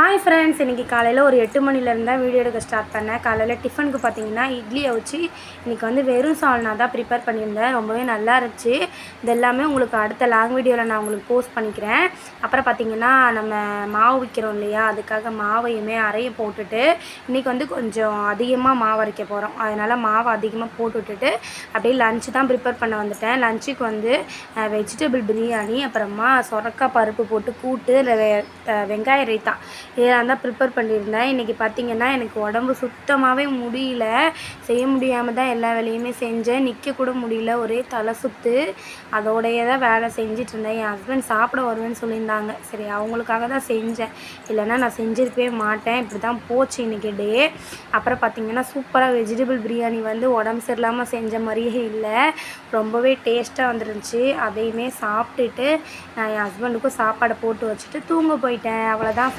Hi friends, இன்றைக்கி காலையில் ஒரு 8 மணிலேருந்து தான் வீடியோ எடுக்க ஸ்டார்ட் பண்ணேன். காலையில் டிஃபனுக்கு பார்த்தீங்கன்னா இட்லியை வச்சு இன்றைக்கி வந்து வெறும் சால்னா தான் ப்ரிப்பேர் பண்ணியிருந்தேன். ரொம்பவே நல்லா இருந்துச்சு. இது எல்லாமே உங்களுக்கு அடுத்த லாங் வீடியோவில் நான் உங்களுக்கு போஸ்ட் பண்ணிக்கிறேன். அப்புறம் பார்த்திங்கன்னா நம்ம மாவு விற்கிறோம் இல்லையா, அதுக்காக மாவையுமே அரைய போட்டுட்டு இன்றைக்கி வந்து கொஞ்சம் அதிகமாக மாவு அரைக்க போகிறோம். அதனால் மாவை அதிகமாக போட்டு விட்டுட்டு அப்படியே லஞ்சு தான் ப்ரிப்பேர் பண்ண வந்துட்டேன். லஞ்சுக்கு வந்து வெஜிடபிள் பிரியாணி, அப்புறமா சொரக்காய் பருப்பு போட்டு கூட்டு, வெங்காய ரைத்தா இதெல்லாம் தான் ப்ரிப்பேர் பண்ணியிருந்தேன். இன்றைக்கி பார்த்திங்கன்னா எனக்கு உடம்பு சுத்தமாகவே முடியல. செய்ய முடியாமல் தான் எல்லா வேலையுமே செஞ்சேன். நிற்க கூட முடியல, ஒரே தலை சுற்று. அதோடையே தான் வேலை செஞ்சிட்ருந்தேன். என் ஹஸ்பண்ட் சாப்பிட வருவேன்னு சொல்லியிருந்தாங்க. சரி, அவங்களுக்காக தான் செஞ்சேன், இல்லைன்னா நான் செஞ்சுருக்கவே மாட்டேன். இப்படி தான் போச்சு இன்றைக்கி டே. அப்புறம் பார்த்திங்கன்னா சூப்பராக வெஜிடபிள் பிரியாணி வந்து உடம்பு சரியில்லாமல் செஞ்ச மாதிரியே இல்லை, ரொம்பவே டேஸ்ட்டாக வந்துருந்துச்சு. அதையுமே சாப்பிட்டுட்டு நான் என் ஹஸ்பண்டுக்கும் சாப்பாடை போட்டு வச்சுட்டு தூங்க போயிட்டேன். அவ்வளோதான்.